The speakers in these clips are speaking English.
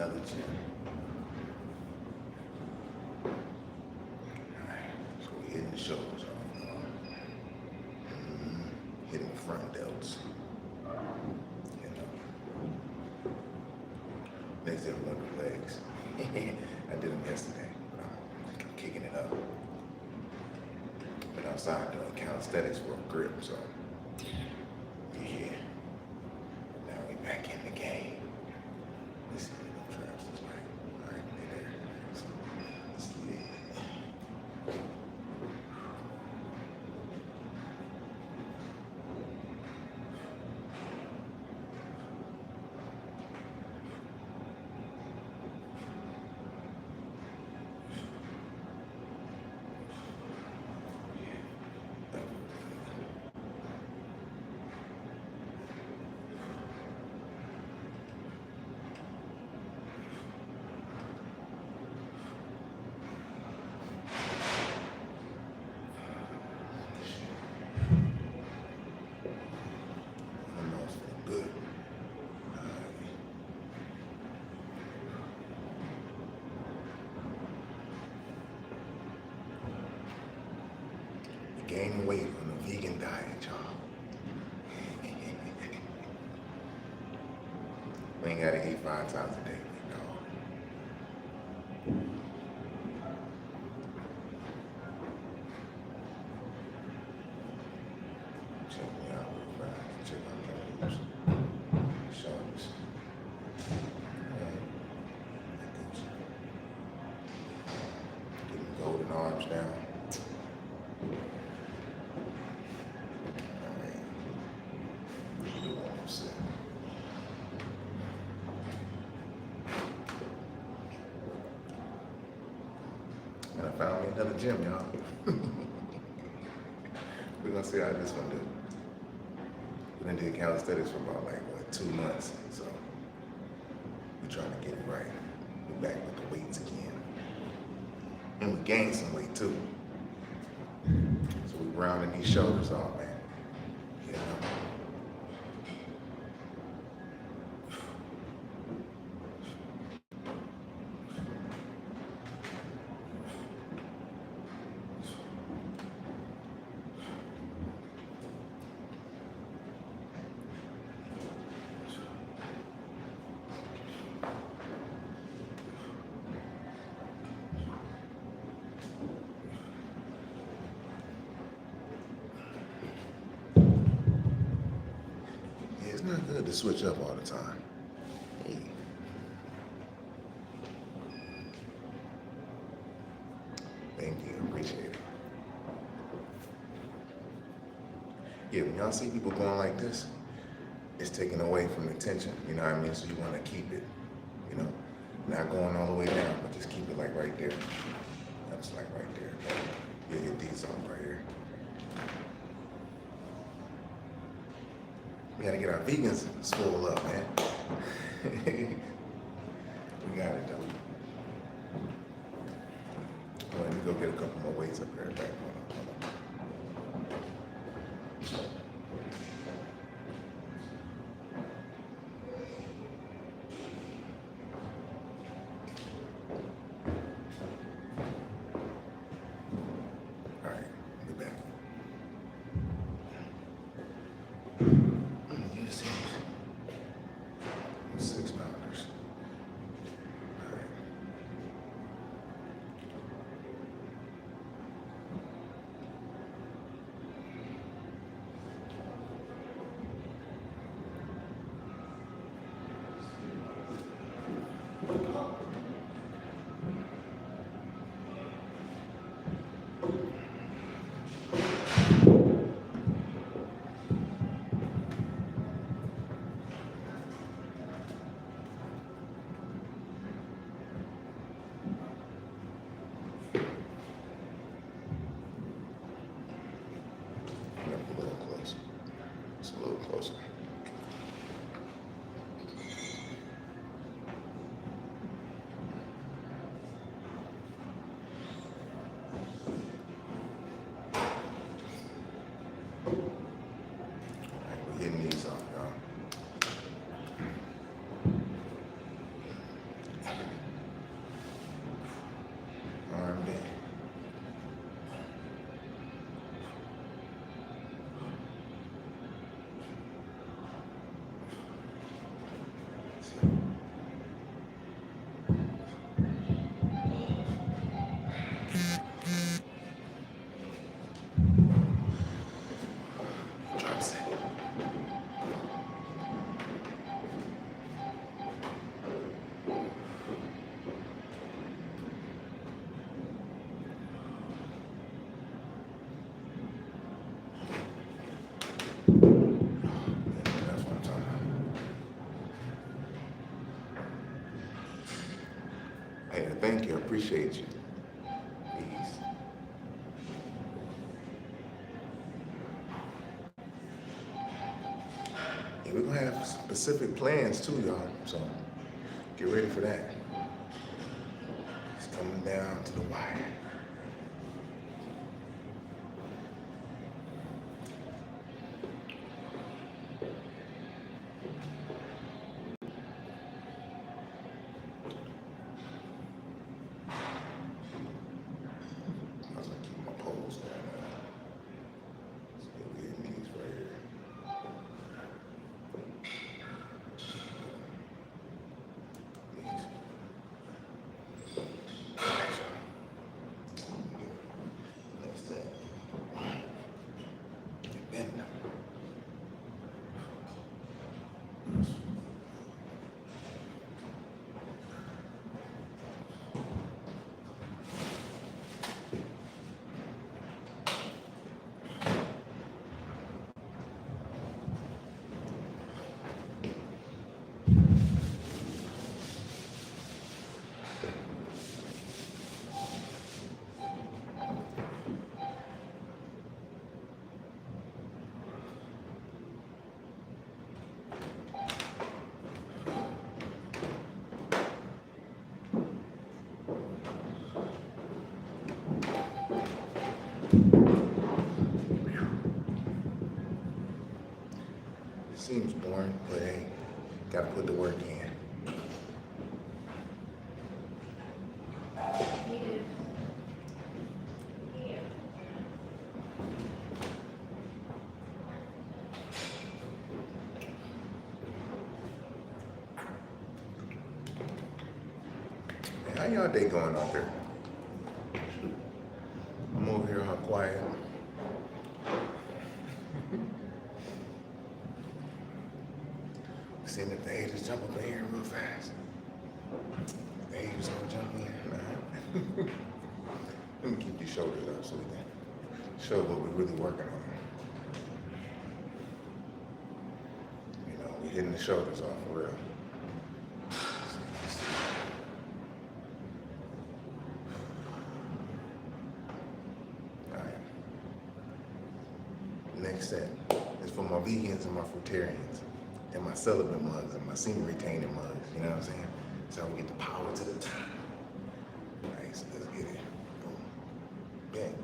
another gym. Alright, so we're hitting the shoulders off. Hitting the front delts. You know. Next thing we're going to do legs. I did them yesterday, but I'm kicking it up. Been outside doing calisthenics for a grip, so yeah. Now we back in the game. Let's see what the traps is like. Alright, we're there. So, let's see it. Good. Gain weight on a vegan diet, y'all. We ain't gotta eat 5 times a day, no. Check me out real fast. Check out those shoulders. Getting the golden arms down. And I found me another gym, y'all. We're gonna see how this one do. We done did calisthenics for about 2 months, so we're trying to get it right. We're back with the weights again. And we gained some weight too. So we're rounding these shoulders off, man. You know? It's not good to switch up all the time. Hey. Thank you, appreciate it. Yeah, when y'all see people going like this, it's taken away from the tension, you know what I mean? So you want to keep it, you know, not going all the way down, but just keep it like right there. That's like right there. You'll get these on right here. We gotta get our vegans swole up, man. We got it though. Well, let me go get a couple more weights up there. Back. All right, we're back. Use these 6 pounders. All right. arm bent. Drops it. That's what I'm talking about. Hey, thank you. I appreciate you. Peace. And we're gonna have specific plans too, y'all. So get ready for that. It's coming down to the wire. I was gonna keep my pose down now. So we're getting these right here. Next thing. Bend. Seems boring, but hey, gotta put the work in. Hey, how y'all day going out there? I'm over here all quiet. Seeing if the haters jump up in here real fast. The haters gonna jump in. Nah. Let me keep these shoulders up so we can show what we're really working on. You know, we're hitting the shoulders off for real. All right. Next set is for my vegans and my fruitarians. And my celibate mugs and my senior retaining mugs, you know what I'm saying? So we get the power to the top. All right, so let's get it. Boom. Bang.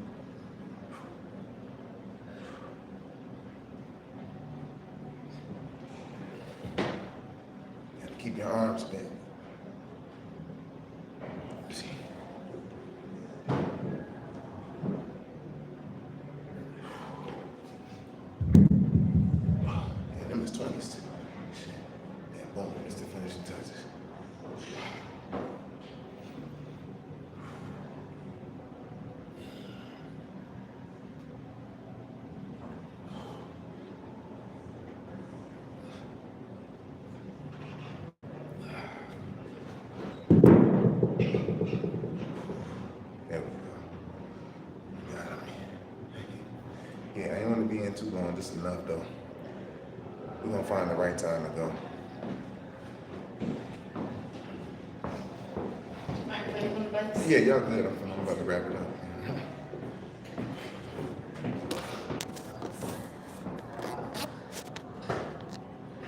You have to keep your arms bent. See? Yeah, them is 20s too. And boom, it's the finishing touches. There we go. Got me. Yeah, I ain't want to be in too long, just enough though. We're gonna find the right time to go. Yeah, y'all good. I'm about to wrap it up.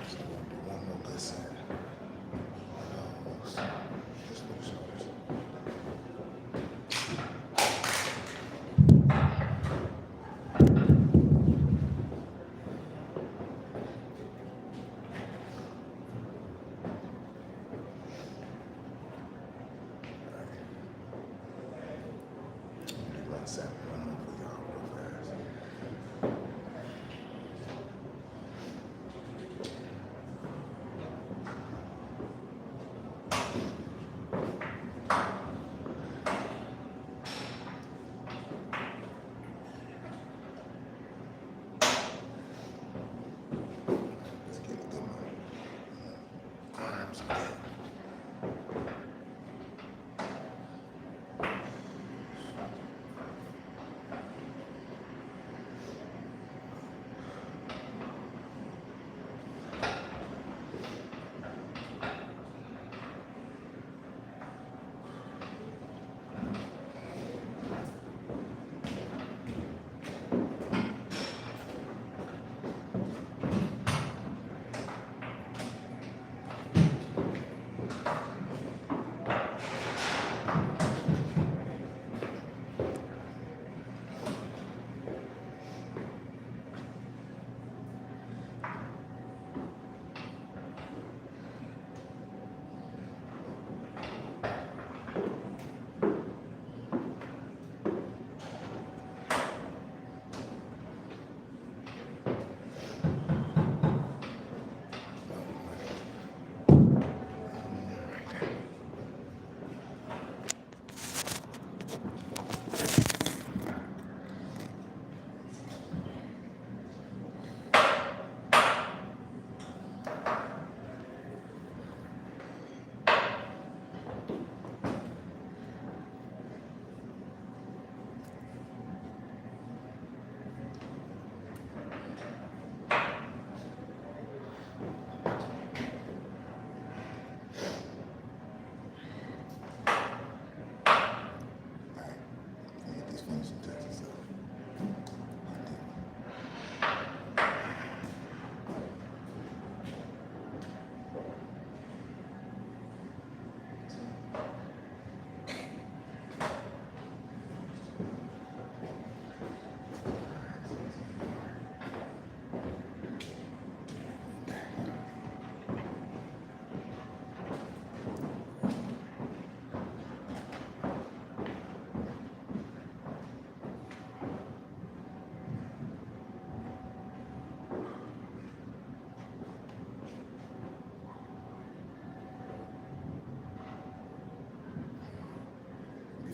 So we're gonna do one more good set. Almost. Just for the shoulders. one second. One more for y'all real fast. Let's get a good one. Arms back. Finishing touches up.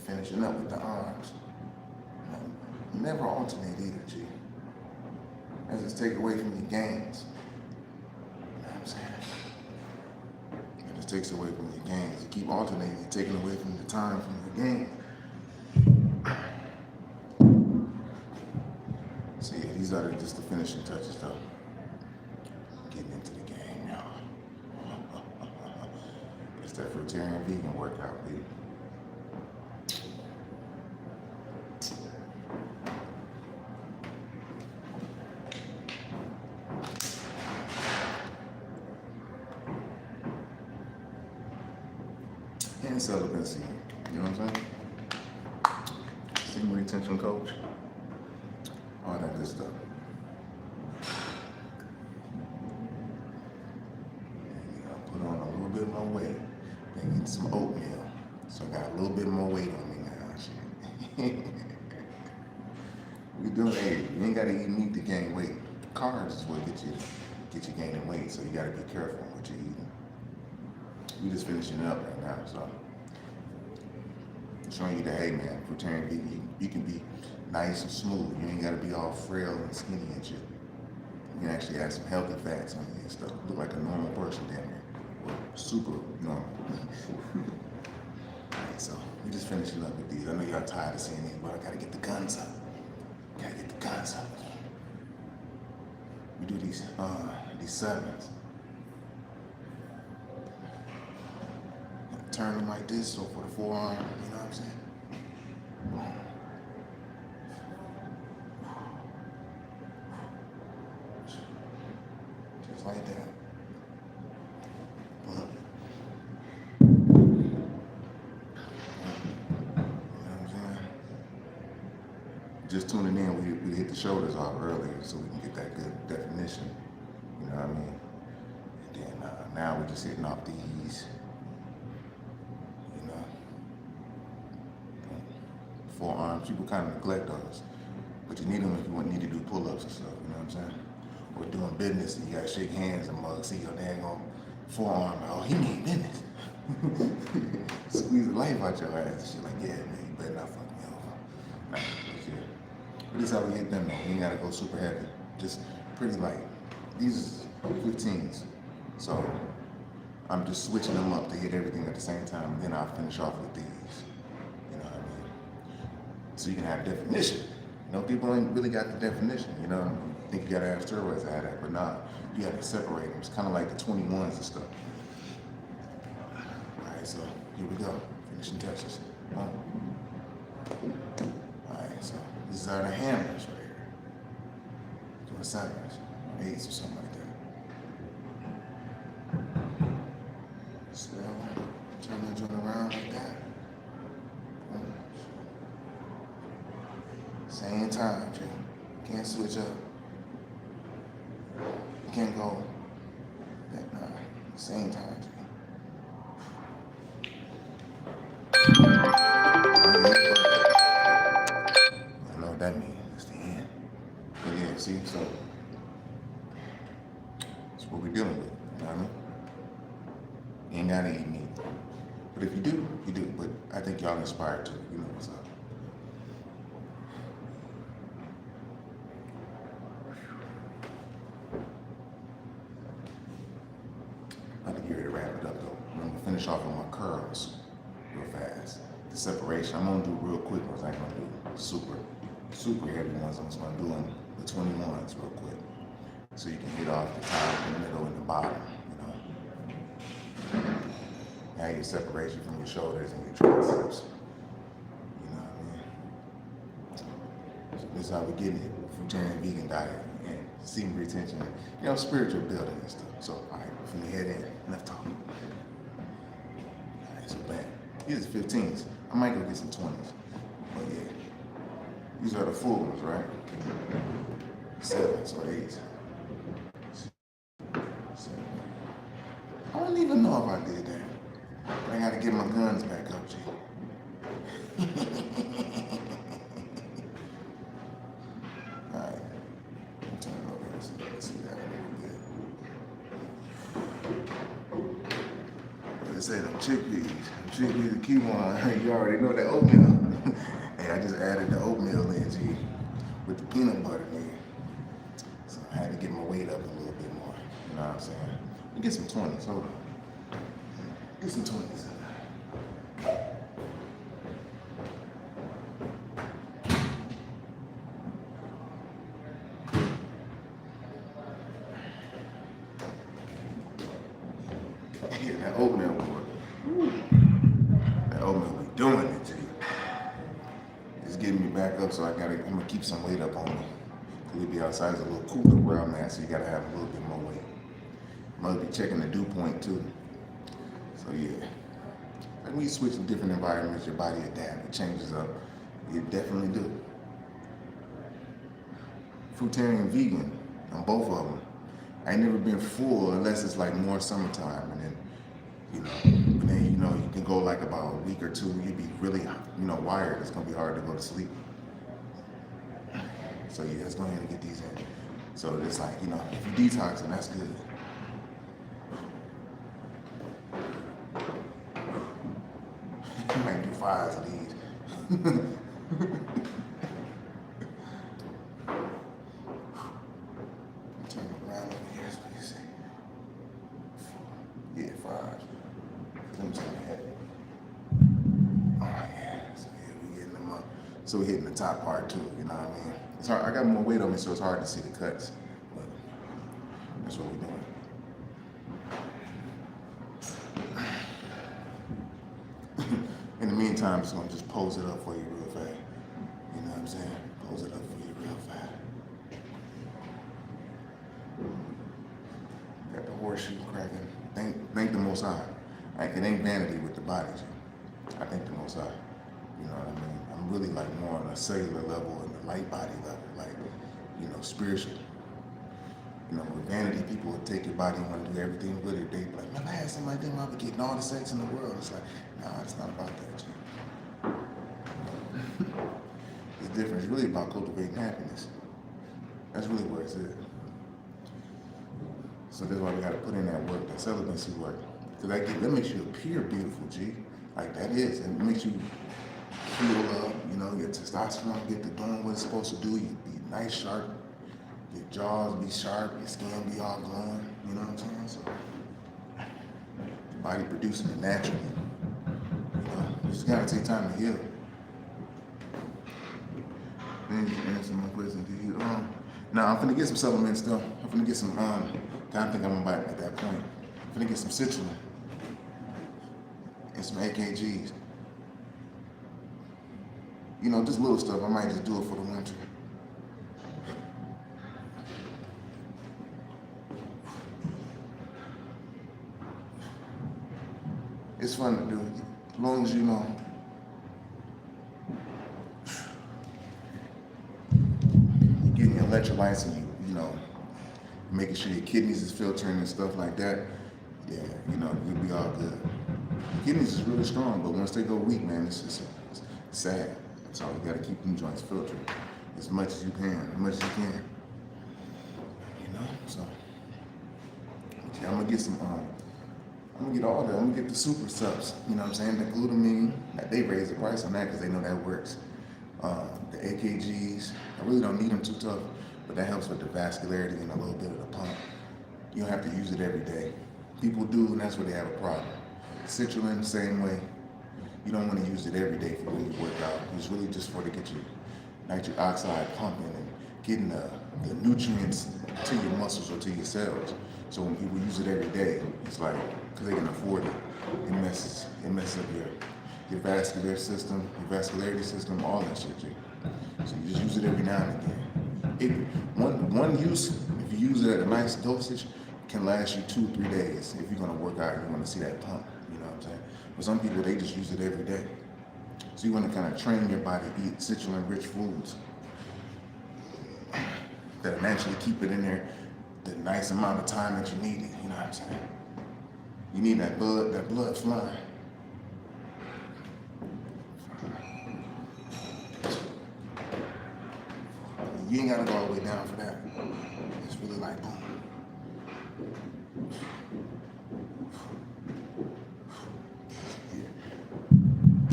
Finishing up with the arms. Never alternate either, G. That just take away from your gains. You know what I'm saying? It just takes away from your gains. You keep alternating, you're taking away from the time from your game. So yeah, these are just the finishing touches though. Getting into the game now. It's that fruitarian vegan workout, baby. And celibacy, you know what I'm saying? Semen retention coach, all that good stuff. And I put on a little bit more weight, then eat some oatmeal. So I got a little bit more weight on me now. Shit. We doing it. You ain't gotta eat meat to gain weight. Carbs is what get you gaining weight, so you gotta be careful what you're eating. We just finishing it up right now, so showing you that, hey man, fruitarian vegan, you can be nice and smooth. You ain't gotta be all frail and skinny and shit. You can actually add some healthy fats on you and stuff. Look like a normal person down there, or super normal. Alright, so we just finishing up with these. I know y'all tired of seeing these, but I gotta get the guns up. Gotta get the guns up. We do these sevens. Turn them like this, so for the forearm, you know what I'm saying? Just like that. You know what I'm saying? Just tuning in, we hit the shoulders off earlier so we can get that good definition. You know what I mean? And then now we're just hitting off these. forearms. People kind of neglect those, but you need them if you need to do pull-ups and stuff, you know what I'm saying? Or doing business and you gotta shake hands and mug, see your dang on forearm, oh, he mean business. Squeeze the life out your ass. She's like, yeah, man, you better not fuck me over. Nah, shit. But this is how we hit them though. You ain't gotta go super heavy. Just pretty light. These are 15s. So I'm just switching them up to hit everything at the same time, and then I'll finish off with these. You know what I mean? So you can have definition. You know, people ain't really got the definition, you know? You think you gotta have steroids to have that, but nah, you gotta separate them. It's kind of like the 21s and stuff. All right, so here we go. Finishing touches. All right, so these are the hammers right here. Doing sideways, 8s or something like that. So, turn that joint around like that. Same time, Jay. Can't switch up. You can't go that same time, Jay. I don't know what that means. It's the end. But yeah, see, so that's what we're dealing with. You know what I mean? You ain't gotta eat meat. But if you do, you do. But I think y'all inspired too. You know what's up. I'm gonna get ready to wrap it up though. I'm gonna finish off on my curls real fast. The separation, I'm gonna do real quick ones. I ain't gonna do super heavy ones. I'm just gonna do them, the 21s real quick. So you can hit off the top, the middle, and the bottom, you know. Have your separation from your shoulders and your triceps. You know what I mean? So this is how we're getting it. Fruitarian vegan diet and semen retention, you know, spiritual building and stuff. So, all right, from your head in, enough talking. All right, so bam. These are 15s. I might go get some 20s. But yeah, these are the full ones, right? 7s or 8s. 7. I don't even know if I did that. But I gotta get my guns back up, G. Alright. Turn it over here so you can see that a little bit. They say them chickpeas. Chickpeas, the key one. You already know that oatmeal. Hey, I just added the oatmeal in, G, with the peanut butter in. So I had to get my weight up a little bit more. You know what I'm saying? Let me get some 20s. Hold on. Get some 20s. Yeah, that oatmeal boy. That oatmeal be doing it to you. It's getting me back up, so I'm gonna keep some weight up on me. We'll be outside, it's a little cooler where I'm at, so you gotta have a little bit more weight. I'm gonna be checking the dew point too. So yeah. Like when you switch to different environments, your body adapts, it changes up. You definitely do. Fruitarian vegan on both of them. I ain't never been full unless it's like more summertime, and then, you know, you can go like about a week or two, you'd be really, wired. It's gonna be hard to go to sleep. So yeah, let's go ahead and get these in. So it's like, if you detoxing, that's good. You might do 5 of these. Turn it around over here, so you see. Yeah, 5. Let me turn it heavy. Oh yeah, so yeah, we getting them up. So we're hitting the top part too, you know what I mean? It's hard. I got more weight on me, so it's hard to see the cuts. But that's what we're doing. In the meantime, I'm just gonna just pose it up for you real fast. You know what I'm saying? Pose it up for you real fast. Got the horseshoe cracking. Thank the Most High. Like, it ain't vanity with the body. I thank the Most High. You know what I mean? I'm really like more on a cellular level and the light body level, like, spiritual. With vanity, people would take your body and want to do everything with it. They be like, man, I had somebody think I'll be getting all the sex in the world. It's like, nah, it's not about that, G. It's different. It's really about cultivating happiness. That's really where it's at. So that's why we got to put in that work, that celibacy work. Because that makes you appear beautiful, G. Like that is. It makes you feel up, you know, your testosterone get to doing what it's supposed to do. You be nice, sharp. Your jaws be sharp, your skin be all glowing. You know what I'm saying? So your body producing it naturally. You know, you just got to take time to heal. Then you can answer my question to you. Now I'm finna get some supplements though. I'm finna get some, I think I'm about at that point. I'm finna get some citrulline and some AKGs. You know, just little stuff. I might just do it for the winter. It's fun to do, as long as you know. You're getting your electrolytes and you know, making sure your kidneys is filtering and stuff like that. Yeah, you know, you'll be all good. Your kidneys is really strong, but once they go weak, man, it's sad. So you gotta keep them joints filtered as much as you can, You know, so okay, I'm gonna get some. I'm gonna get all that. I'm gonna get the super subs. You know what I'm saying? The glutamine. They raise the price on that because they know that works. The AKGs. I really don't need them too tough, but that helps with the vascularity and a little bit of the pump. You don't have to use it every day. People do, and that's where they have a problem. Citrulline, same way. You don't want to use it every day for when you work out. It's really just for to get your nitric oxide pumping and getting the nutrients to your muscles or to your cells. So when people use it every day, it's like, because they can afford it, it messes up your vascular system, your vascularity system, all that shit, G. So you just use it every now and again. One use, if you use it at a nice dosage, can last you 2-3 days. If you're gonna work out, you wanna see that pump, you know what I'm saying? But some people, they just use it every day. So you wanna kind of train your body to eat citrulline-rich foods that naturally keep it in there the nice amount of time that you need it, you know what I'm saying? You need that blood flying. You ain't gotta go all the way down for that. It's really like boom.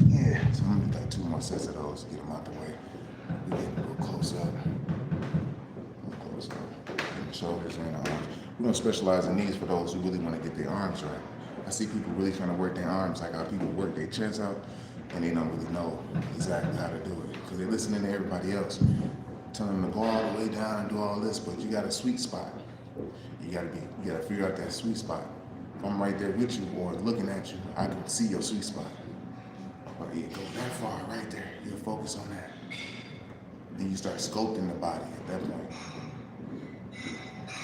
Yeah, so I'm gonna do like 2 more sets of those, get them out the way. We're getting a little close up. In the shoulders and the arms. We're gonna specialize in these for those who really wanna get their arms right. I see people really trying to work their arms like how people work their chest out, and they don't really know exactly how to do it because they're listening to everybody else, telling them to go all the way down and do all this, but you got a sweet spot. You gotta figure out that sweet spot. If I'm right there with you or looking at you, I can see your sweet spot. But you go that far right there, you focus on that. Then you start sculpting the body at that point.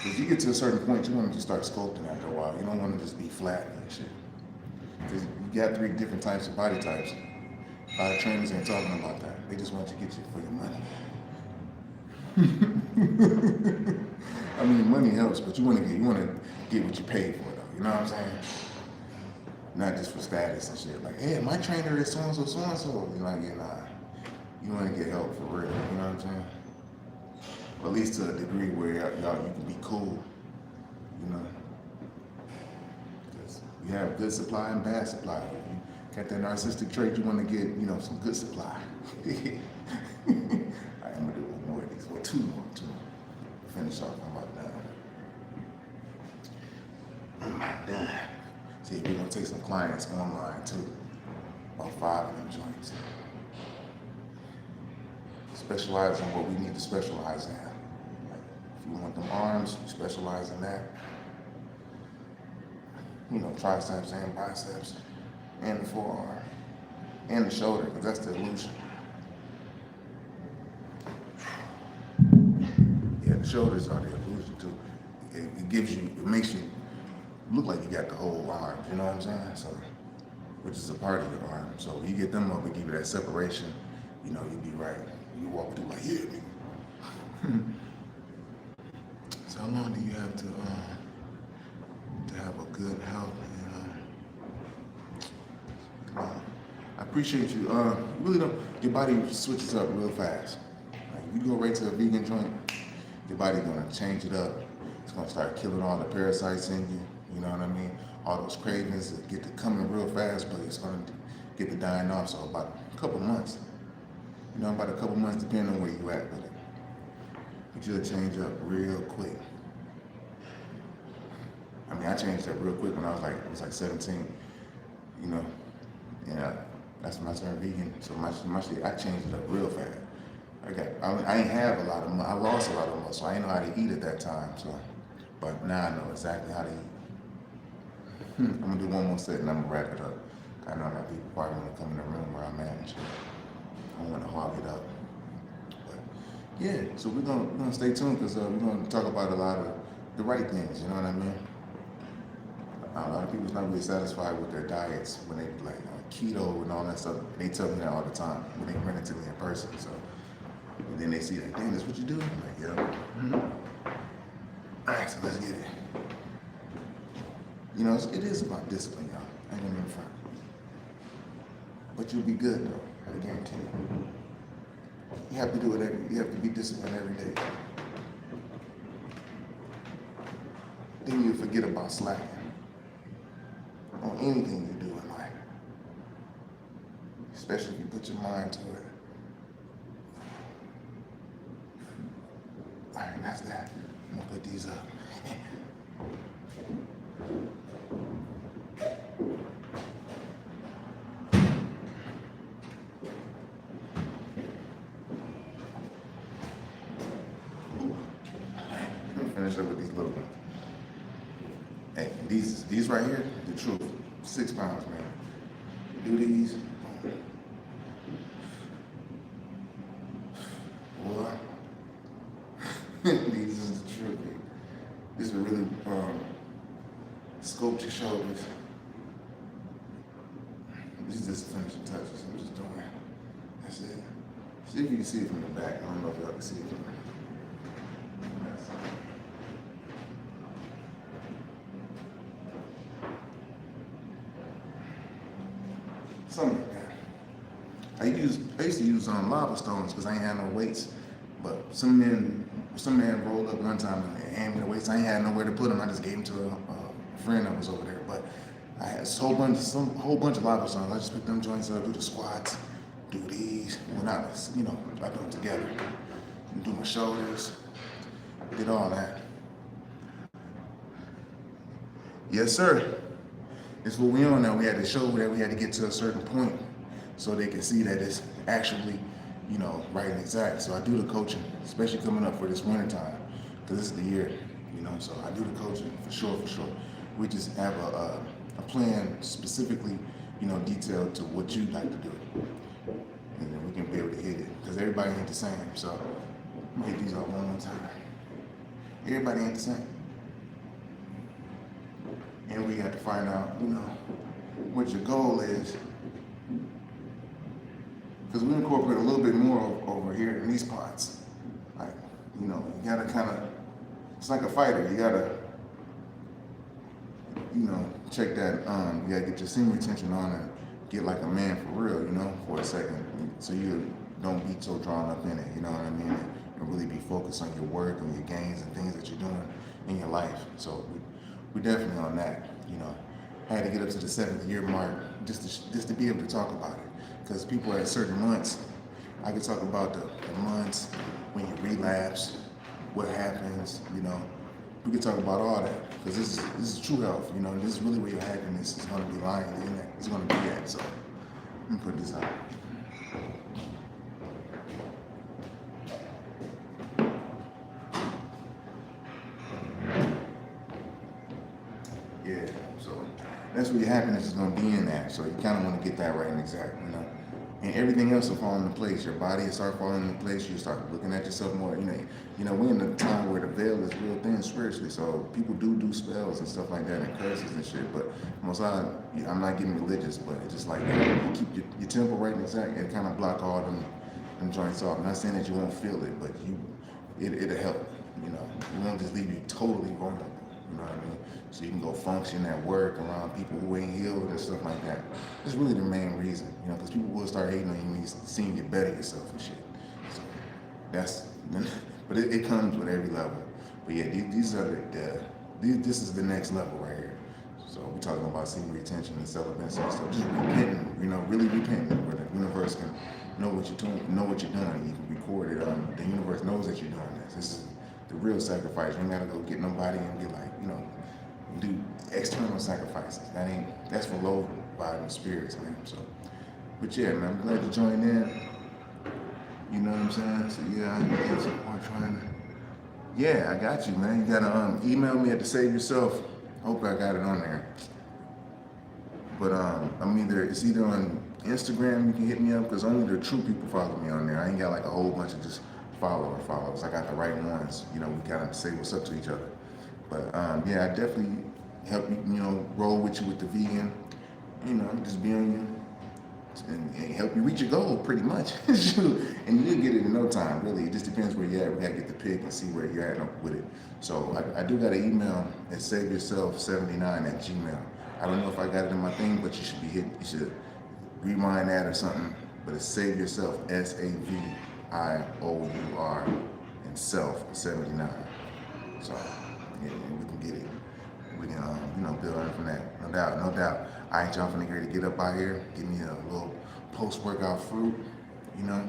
If you get to a certain point, you want to just start sculpting after a while. You don't want to just be flat and shit. Because you got 3 different types of body types. A lot of trainers ain't talking about that. They just want to get you for your money. I mean, money helps, but you want to get what you pay for, though. You know what I'm saying? Not just for status and shit. Like, hey, my trainer is so-and-so, so-and-so. You're like, yeah, nah. You want to get help for real. You know what I'm saying? Or at least to a degree where y'all you can be cool. You know? Because you have good supply and bad supply. If you got that narcissistic trait, you want to get, you know, some good supply. All right, I'm going to do 1 more of these. Well, 2 more. Finish off. I'm about done. I'm about done. See, we're going to take some clients online, too. About 5 of them joints. Specialize in what we need to specialize in. If you want them arms, you specialize in that. You know, triceps and biceps, and the forearm, and the shoulder, because that's the illusion. Yeah, the shoulders are the illusion too. It makes you look like you got the whole arm, you know what I'm saying? So, which is a part of your arm. So you get them up and give you that separation, you know, you'll be right. You walk through like, yeah, nigga. So how long do you have to have a good health? You know, I Appreciate you. You really don't, your body switches up real fast. Like, you go right to a vegan joint, your body's gonna change it up. It's gonna start killing all the parasites in you. You know what I mean? All those cravings that get to coming real fast, but it's gonna get to dying off. So about a couple months, you know, about a couple months, depending on where you at with it. But you'll change up real quick. I mean, I changed up real quick when I was like 17, you know, and that's when I turned vegan. So my shit, I changed it up real fast. I ain't have a lot of money. I lost a lot of muscle. I didn't know how to eat at that time. So, but now I know exactly how to eat. I'm gonna do one more set and I'm gonna wrap it up. I know that people probably want to come in the room where I'm at and shit. I don't want to hog it up. But yeah, so we're gonna stay tuned because we're gonna talk about a lot of the right things. You know what I mean? A lot of people's not really satisfied with their diets when they like keto and all that stuff. They tell me that all the time when they bring it to me in person. So and then they see like, damn, that's what you do? I'm like, yeah. Mm-hmm. All right, so let's get it. You know, it is about discipline, y'all. I ain't gonna be front. But you'll be good though, I guarantee you. You have to do it you have to be disciplined every day. Then you forget about slacking on anything you do in life. Especially if you put your mind to it. All right, that's that. I'm gonna put these up. Let me finish up with these little ones. Hey, these right here, the truth. 6 pounds, man. Do these. Boy. These is the truth. These will really sculpt your shoulders. These are just finishing touches. I'm just doing it. That's it. See if you can see it from the back. I don't know if y'all can see it from the back. Something like that. I used to use lava stones because I ain't had no weights. But some man rolled up one time and handed me the weights. I ain't had nowhere to put them. I just gave them to a friend that was over there. But I had a whole bunch of lava stones. I just picked them joints up, do the squats, do these. When I was, you know, I do them together. Do my shoulders. Did all that. Yes, sir. It's what we on now. We had to show that we had to get to a certain point so they can see that it's actually, you know, right and exact. So I do the coaching, especially coming up for this winter time, because this is the year, you know. So I do the coaching for sure. We just have a plan specifically, you know, detailed to what you'd like to do, and then we can be able to hit it. Because everybody ain't the same. So I'm gonna hit these off one more time. Everybody ain't the same. And we got to find out, you know, what your goal is. Because we incorporate a little bit more over here in these parts. Like, you know, you gotta kind of, it's like a fighter. You gotta, you know, check that, you gotta get your semen retention on and get like a man for real, you know, for a second. So you don't be so drawn up in it, you know what I mean? And really be focused on your work and your gains and things that you're doing in your life. So we're definitely on that, you know. I had to get up to the 7th year mark just to be able to talk about it. Because people at certain months, I could talk about the months when you relapse, what happens, you know. We could talk about all that. Because this is true health, you know. This is really where your happiness is going to be lying in that. It's going to be at. So let me put this out. Yeah, so that's where your happiness is going to be in that. So you kind of want to get that right and exact, you know. And everything else will fall into place. Your body will start falling into place. You start looking at yourself more. You know, we're in a time where the veil is real thin spiritually. So people do spells and stuff like that and curses and shit. But most of the time, I'm not getting religious, but it's just like you keep your temple right and exact and kind of block all them joints off. I'm not saying that you won't feel it, but it'll help. You know, it won't just leave you totally vulnerable. You know what I mean? So you can go function at work around people who ain't healed and stuff like that. That's really the main reason, you know, because people will start hating on you when you see you get better yourself and shit. So that's, but it comes with every level. But yeah, these are this is the next level right here. So we're talking about seeing retention and self-events and stuff. Just repenting, you know, really repenting, where the universe can know what you're doing, you can record it. The universe knows that you're doing this. This is the real sacrifice. You ain't gotta go get nobody and be like, you know, do external sacrifices. That's for low vibing spirits, man. So, but yeah, man, I'm glad you joined in. You know what I'm saying? So yeah, I'm trying to. Yeah, I got you, man. You gotta email me at the Save Yourself. Hope I got it on there. But it's either on Instagram, you can hit me up, because only the true people follow me on there. I ain't got like a whole bunch of just followers. I got the right ones. You know, we gotta say what's up to each other. But yeah, I definitely help you, you know, roll with you with the vegan, you know, just be on you and help you reach your goal pretty much. And you'll get it in no time, really. It just depends where you're at. We gotta get the pick and see where you're at with it. So I do got an email at saveyourself79@gmail. I don't know if I got it in my thing, but you should rewind that or something. But it's Save Yourself, SAVIOUR, and self 79. So yeah, we can get it. We can you know, build on from that. No doubt. All right, y'all, finna get to get up out here, give me a little post-workout fruit, you know,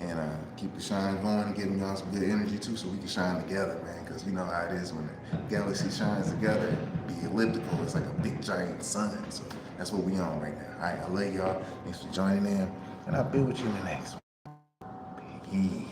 and keep the shine going and give me all some good energy too, so we can shine together, man. Because you know how it is when the galaxy shines together. Be elliptical. It's like a big giant sun. So that's what we on right now. All right, I love y'all. Thanks for joining in, and I'll be with you in the next one. Peace.